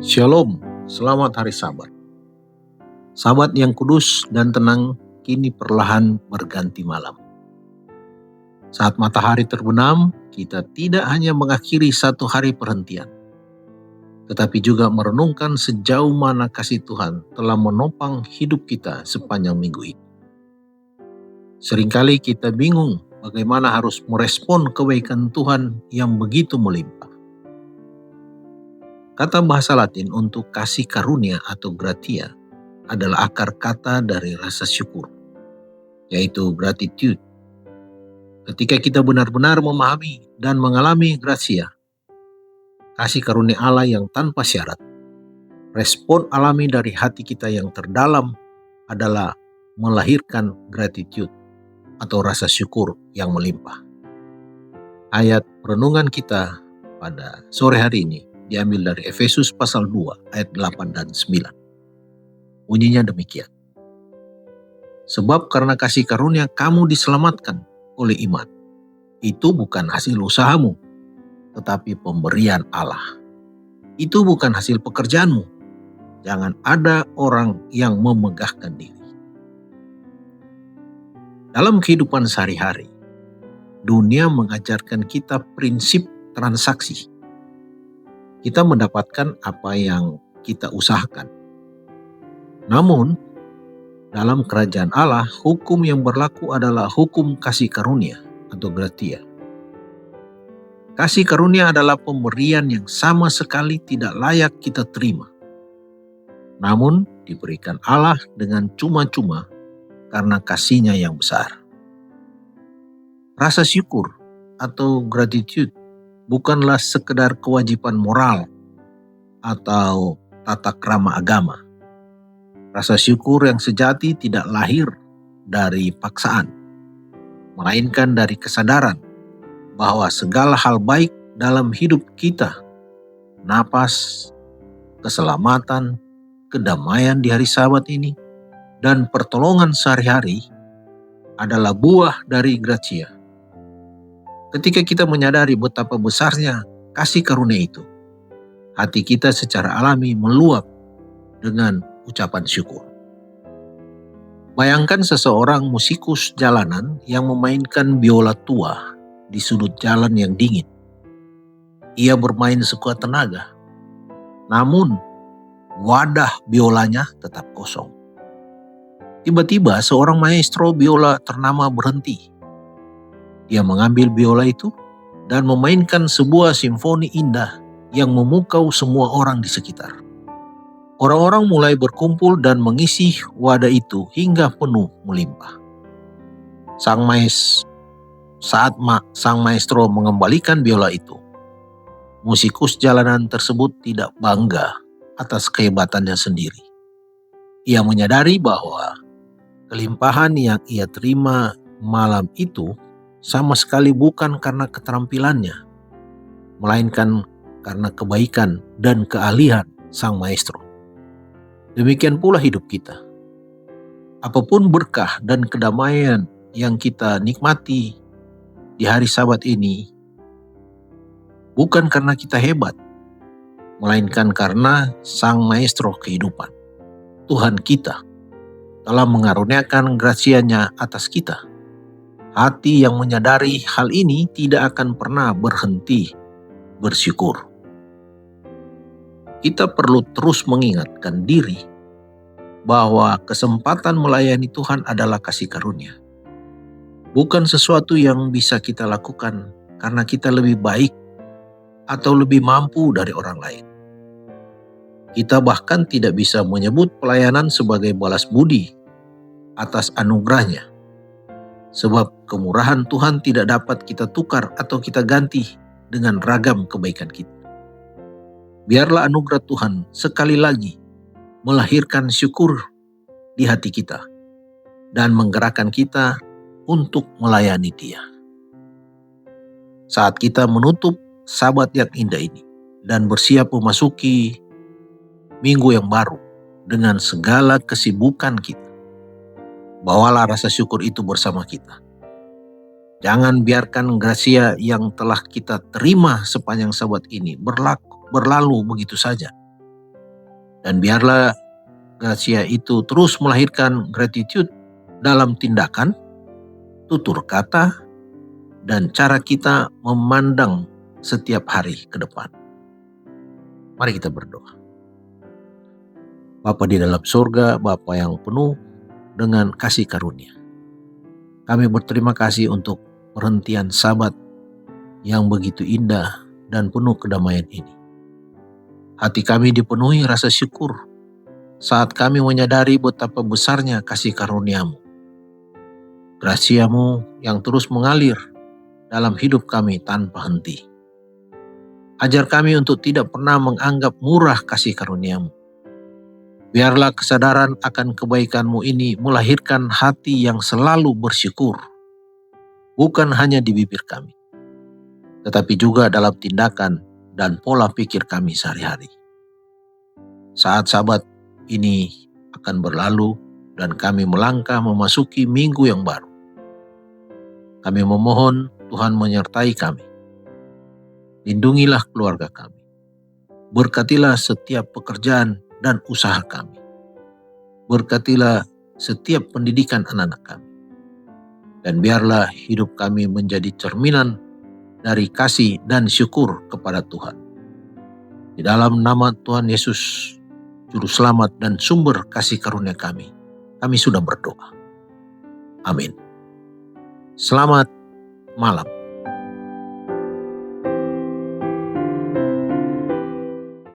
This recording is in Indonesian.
Shalom, selamat hari Sabat. Sabat yang kudus dan tenang kini perlahan berganti malam. Saat matahari terbenam, kita tidak hanya mengakhiri satu hari perhentian, tetapi juga merenungkan sejauh mana kasih Tuhan telah menopang hidup kita sepanjang minggu ini. Seringkali kita bingung bagaimana harus merespon kebaikan Tuhan yang begitu melimpah. Kata bahasa Latin untuk kasih karunia atau gratia adalah akar kata dari rasa syukur, yaitu gratitude. Ketika kita benar-benar memahami dan mengalami gratia, kasih karunia Allah yang tanpa syarat, respon alami dari hati kita yang terdalam adalah melahirkan gratitude atau rasa syukur yang melimpah. Ayat renungan kita pada sore hari ini diambil dari Efesus pasal 2 ayat 8 dan 9. Bunyinya demikian. Sebab karena kasih karunia kamu diselamatkan oleh iman. Itu bukan hasil usahamu, tetapi pemberian Allah. Itu bukan hasil pekerjaanmu. Jangan ada orang yang memegahkan diri. Dalam kehidupan sehari-hari, dunia mengajarkan kita prinsip transaksi. Kita mendapatkan apa yang kita usahakan. Namun, dalam kerajaan Allah, hukum yang berlaku adalah hukum kasih karunia atau gratia. Kasih karunia adalah pemberian yang sama sekali tidak layak kita terima. Namun, diberikan Allah dengan cuma-cuma karena kasih-Nya yang besar. Rasa syukur atau gratitude bukanlah sekedar kewajiban moral atau tata krama agama. Rasa syukur yang sejati tidak lahir dari paksaan, melainkan dari kesadaran bahwa segala hal baik dalam hidup kita, napas, keselamatan, kedamaian di hari Sabat ini, dan pertolongan sehari-hari adalah buah dari gratia. Ketika kita menyadari betapa besarnya kasih karunia itu, hati kita secara alami meluap dengan ucapan syukur. Bayangkan seseorang musikus jalanan yang memainkan biola tua di sudut jalan yang dingin. Ia bermain sekuat tenaga, namun wadah biolanya tetap kosong. Tiba-tiba seorang maestro biola ternama berhenti. Dia mengambil biola itu dan memainkan sebuah simfoni indah yang memukau semua orang di sekitar. Orang-orang mulai berkumpul dan mengisi wadah itu hingga penuh melimpah. Saat sang maestro mengembalikan biola itu, musikus jalanan tersebut tidak bangga atas kehebatannya sendiri. Ia menyadari bahwa kelimpahan yang ia terima malam itu sama sekali bukan karena keterampilannya, melainkan karena kebaikan dan keahlian sang maestro. Demikian pula hidup kita. Apapun berkah dan kedamaian yang kita nikmati di hari Sabat ini, bukan karena kita hebat, melainkan karena sang maestro kehidupan, Tuhan kita, telah mengaruniakan gracia-Nya atas kita. Hati yang menyadari hal ini tidak akan pernah berhenti bersyukur. Kita perlu terus mengingatkan diri bahwa kesempatan melayani Tuhan adalah kasih karunia. Bukan sesuatu yang bisa kita lakukan karena kita lebih baik atau lebih mampu dari orang lain. Kita bahkan tidak bisa menyebut pelayanan sebagai balas budi atas anugerahnya. Sebab kemurahan Tuhan tidak dapat kita tukar atau kita ganti dengan ragam kebaikan kita. Biarlah anugerah Tuhan sekali lagi melahirkan syukur di hati kita dan menggerakkan kita untuk melayani Dia. Saat kita menutup Sabat yang indah ini dan bersiap memasuki minggu yang baru dengan segala kesibukan kita, bawalah rasa syukur itu bersama kita. Jangan biarkan gracia yang telah kita terima sepanjang Sabat ini berlalu begitu saja. Dan biarlah gracia itu terus melahirkan gratitude dalam tindakan, tutur kata, dan cara kita memandang setiap hari ke depan. Mari kita berdoa. Bapa di dalam surga, Bapa yang penuh dengan kasih karunia. Kami berterima kasih untuk perhentian Sabat yang begitu indah dan penuh kedamaian ini. Hati kami dipenuhi rasa syukur saat kami menyadari betapa besarnya kasih karuniamu. Grasiamu yang terus mengalir dalam hidup kami tanpa henti. Ajar kami untuk tidak pernah menganggap murah kasih karuniamu. Biarlah kesadaran akan kebaikanmu ini melahirkan hati yang selalu bersyukur. Bukan hanya di bibir kami, tetapi juga dalam tindakan dan pola pikir kami sehari-hari. Saat Sabat ini akan berlalu dan kami melangkah memasuki minggu yang baru. Kami memohon Tuhan menyertai kami. Lindungilah keluarga kami. Berkatilah setiap pekerjaan dan usaha kami. Berkatilah setiap pendidikan anak-anak kami. Dan biarlah hidup kami menjadi cerminan dari kasih dan syukur kepada Tuhan. Di dalam nama Tuhan Yesus, Juru Selamat dan sumber kasih karunia kami sudah berdoa. Amin. Selamat malam.